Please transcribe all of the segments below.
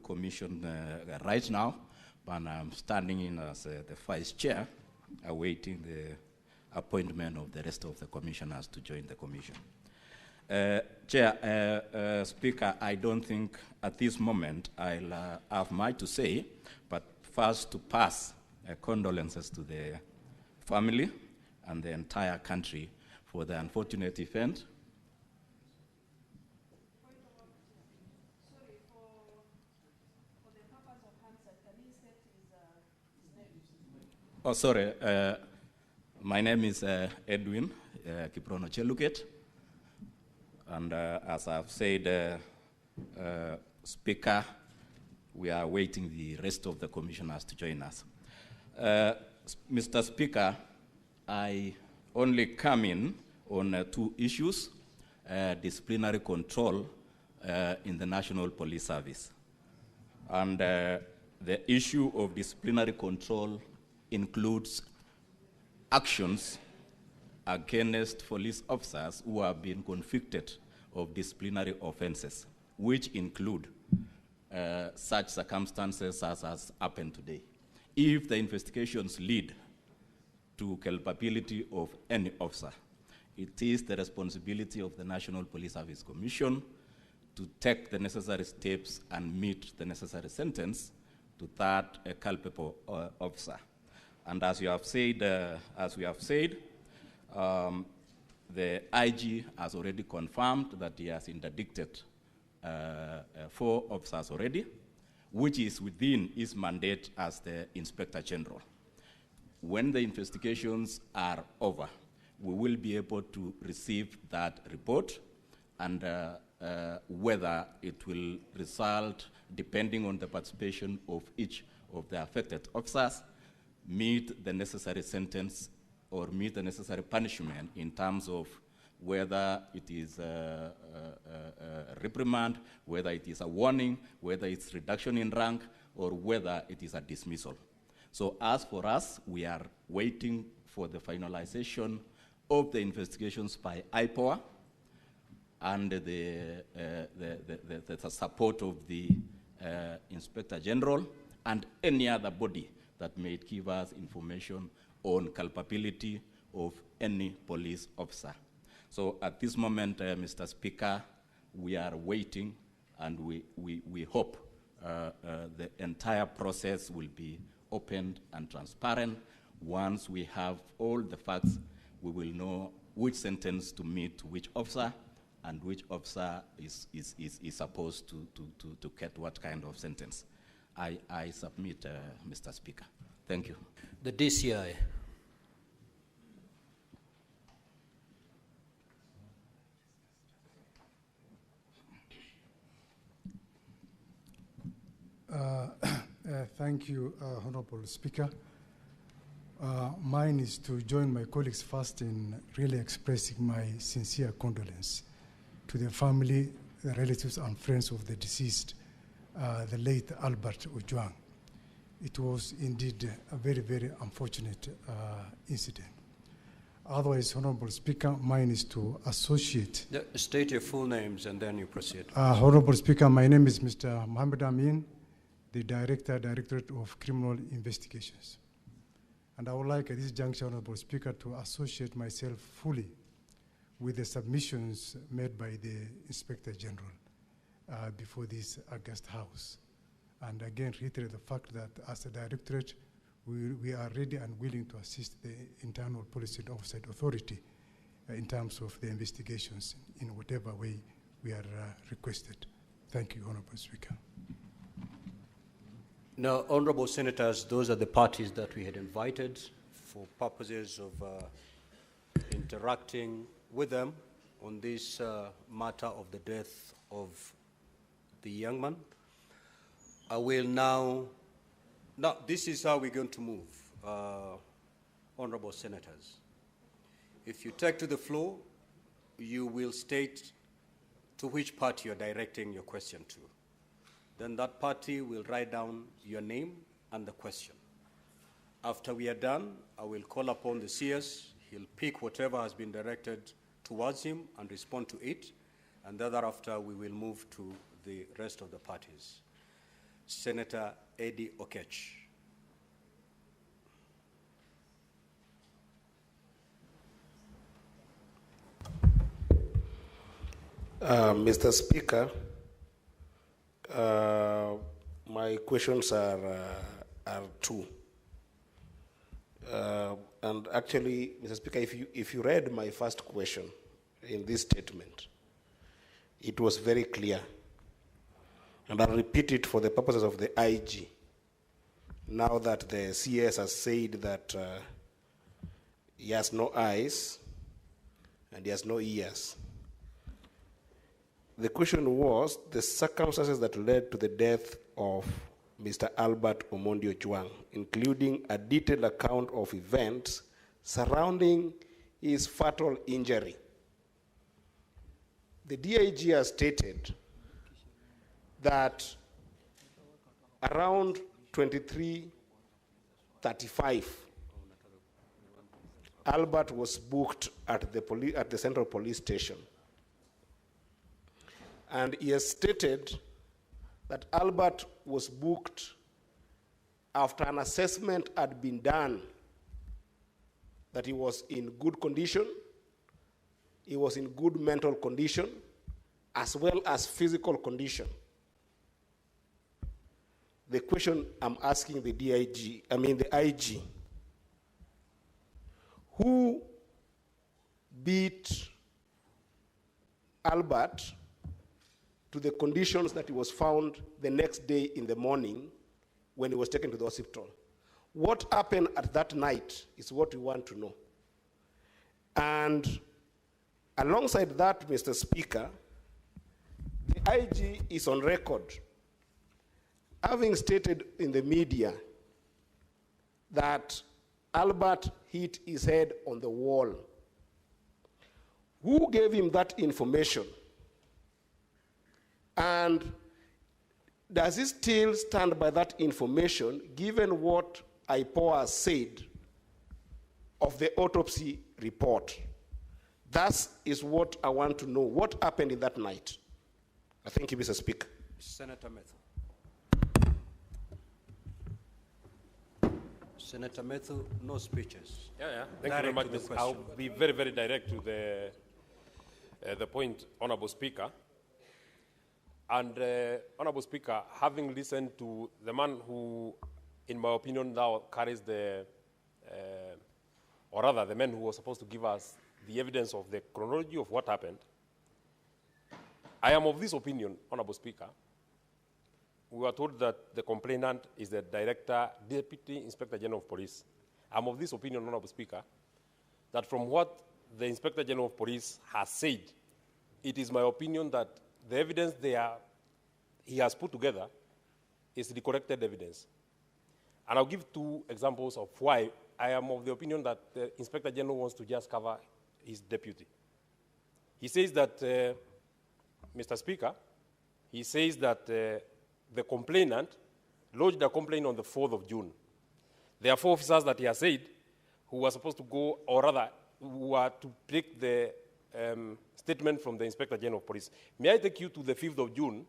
commission right now, and I'm standing in as the vice chair, awaiting the appointment of the rest of the commissioners to join the commission. Chair, Speaker, I don't think at this moment I'll have much to say, but first to pass condolences to the family and the entire country for the unfortunate event. Oh, sorry. My name is Edwin Kiprono Cheluket. And as I've said, Speaker, we are waiting the rest of the commissioners to join us. Mr. Speaker, I only come in on two issues, disciplinary control in the National Police Service. And the issue of disciplinary control includes actions against police officers who have been convicted of disciplinary offenses, which include such circumstances as has happened today. If the investigations lead to culpability of any officer, it is the responsibility of the National Police Service Commission to take the necessary steps and meet the necessary sentence to that culpable officer. And as you have said, the IG has already confirmed that he has interdicted 4 officers already, which is within his mandate as the Inspector General. When the investigations are over, we will be able to receive that report, and whether it will result, depending on the participation of each of the affected officers, meet the necessary sentence or meet the necessary punishment in terms of whether it is a reprimand, whether it is a warning, whether it's reduction in rank, or whether it is a dismissal. So as for us, we are waiting for the finalization of the investigations by IPOA and the support of the Inspector General and any other body that may give us information on culpability of any police officer. So at this moment, Mr. Speaker, we are waiting, and we hope the entire process will be open and transparent. Once we have all the facts, we will know which sentence to meet to which officer, and which officer is supposed to get what kind of sentence. I submit, Mr. Speaker. Thank you. The DCI. Thank you, Honorable Speaker. Mine is to join my colleagues first in really expressing my sincere condolence to the family, the relatives and friends of the deceased, the late Albert Ojwang. It was indeed a very, very unfortunate incident. Otherwise, Honorable Speaker, mine is to associate. State your full names and then you proceed. Honorable Speaker, my name is Mr. Mohammed Amin, the Directorate of Criminal Investigations. And I would like at this juncture, Honorable Speaker, to associate myself fully with the submissions made by the Inspector General before this August House. And again, reiterate the fact that as a directorate, we are ready and willing to assist the Internal Policy and Oversight Authority in terms of the investigations in whatever way we are requested. Thank you, Honorable Speaker. Now, Honorable Senators, those are the parties that we had invited for purposes of interacting with them on this matter of the death of the young man. I will now, this is how we're going to move, Honorable Senators. If you take to the floor, you will state to which party you're directing your question to. Then that party will write down your name and the question. After we are done, I will call upon the CS. He'll pick whatever has been directed towards him and respond to it. And thereafter, we will move to the rest of the parties. Senator Eddie Oketch. Mr. Speaker, my questions are two. And actually, Mr. Speaker, if you read my first question in this statement, it was very clear. And I'll repeat it for the purposes of the IG. Now that the CS has said that he has no eyes and he has no ears. The question was the circumstances that led to the death of Mr. Albert Omondi Ojwang, including a detailed account of events surrounding his fatal injury. The DIG has stated that around 23:35, Albert was booked at the Central Police Station. And he has stated that Albert was booked after an assessment had been done that he was in good condition, he was in good mental condition, as well as physical condition. The question I'm asking the IG, who beat Albert to the conditions that he was found the next day in the morning when he was taken to the hospital? What happened at that night is what we want to know. And alongside that, Mr. Speaker, the IG is on record having stated in the media that Albert hit his head on the wall. Who gave him that information? And does he still stand by that information given what IPOA has said of the autopsy report? That is what I want to know. What happened in that night? I thank you, Mr. Speaker. Senator Methu. Senator Methu, no speeches. Yeah. Thank you very much. I'll be very, very direct to the point, Honorable Speaker. And Honorable Speaker, having listened to the man who, in my opinion, now carries the man who was supposed to give us the evidence of the chronology of what happened, I am of this opinion, Honorable Speaker. We were told that the complainant is the Deputy Inspector General of Police. I'm of this opinion, Honorable Speaker, that from what the Inspector General of Police has said, it is my opinion that the evidence he has put together is the corrected evidence. And I'll give two examples of why I am of the opinion that the Inspector General wants to just cover his deputy. He says that, Mr. Speaker, he says that the complainant lodged a complaint on the 4th of June. There are 4 officers that he has said who were supposed to go, or rather, who were to take the statement from the Inspector General of Police. May I take you to the 5th of June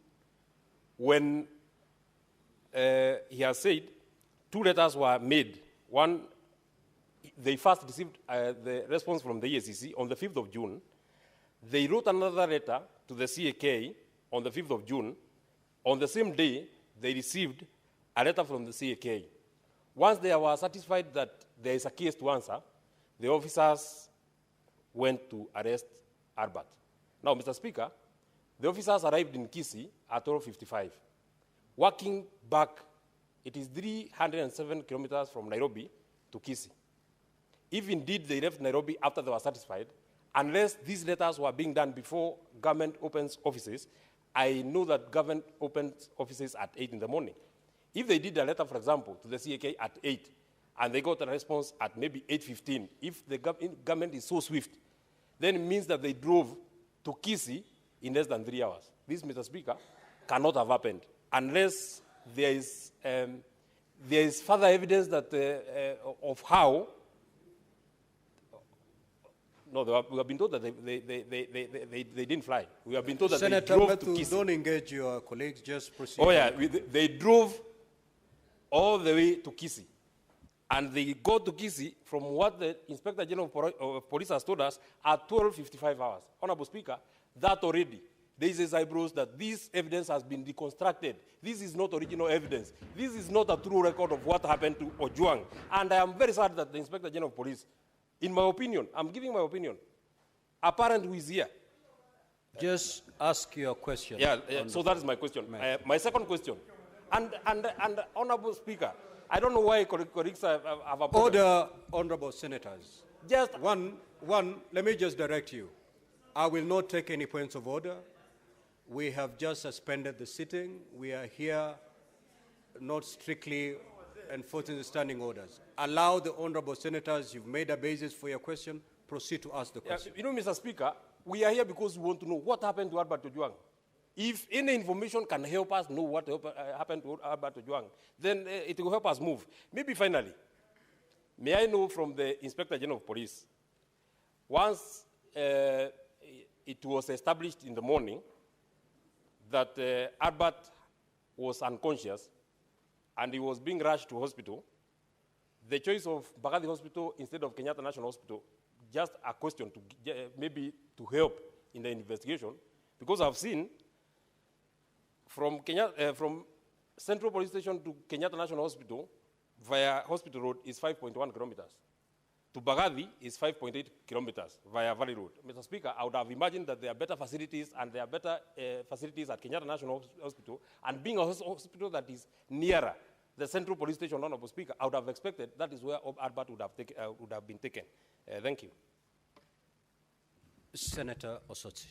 when he has said 2 letters were made. One, they first received the response from the EACC on the 5th of June. They wrote another letter to the CAK on the 5th of June. On the same day, they received a letter from the CAK. Once they were satisfied that there is a case to answer, the officers went to arrest Albert. Now, Mr. Speaker, the officers arrived in Kisii at 12:55. Walking back, it is 307 kilometers from Nairobi to Kisii. If indeed they left Nairobi after they were satisfied, unless these letters were being done before government opens offices, I know that government opens offices at 8 in the morning. If they did a letter, for example, to the CAK at 8, and they got a response at maybe 8:15, if the government is so swift, then it means that they drove to Kisii in less than 3 hours. This, Mr. Speaker, cannot have happened unless there is further evidence that of how No, we have been told that they didn't fly. We have been told that Senator they drove Methu, to Kisii. don't engage your colleagues, just proceed. Oh yeah, they drove all the way to Kisii. And they go to Kisii from what the Inspector General of Police has told us at 12:55 hours. Honorable Speaker, that already, there is a eyebrows that this evidence has been deconstructed. This is not original evidence. This is not a true record of what happened to Ojwang. And I am very sad that the Inspector General of Police, in my opinion, I'm giving my opinion, a parent who is here. Just ask your question. Yeah, so that is my question. My second question, and Honorable Speaker, I don't know why colleagues have a problem. Order, honorable senators. Just One, let me just direct you. I will not take any points of order. We have just suspended the sitting. We are here not strictly enforcing the standing orders. Allow the honorable senators, you've made a basis for your question, proceed to ask the question. You know, Mr. Speaker, we are here because we want to know what happened to Albert Ojwang. If any information can help us know what happened to Albert Ojwang, then it will help us move. Maybe finally, may I know from the Inspector General of Police, once it was established in the morning that Albert was unconscious and he was being rushed to hospital, the choice of Mbagathi Hospital instead of Kenyatta National Hospital, just a question to maybe to help in the investigation, because I've seen from Central Police Station to Kenyatta National Hospital via Hospital Road is 5.1 kilometers. To Mbagathi is 5.8 kilometers via Valley Road. Mr. Speaker, I would have imagined that there are better facilities and there are better facilities at Kenyatta National Hospital, and being a hospital that is nearer the Central Police Station, Honorable Speaker, I would have expected that is where Albert would have been taken. Thank you. Senator Osotsi.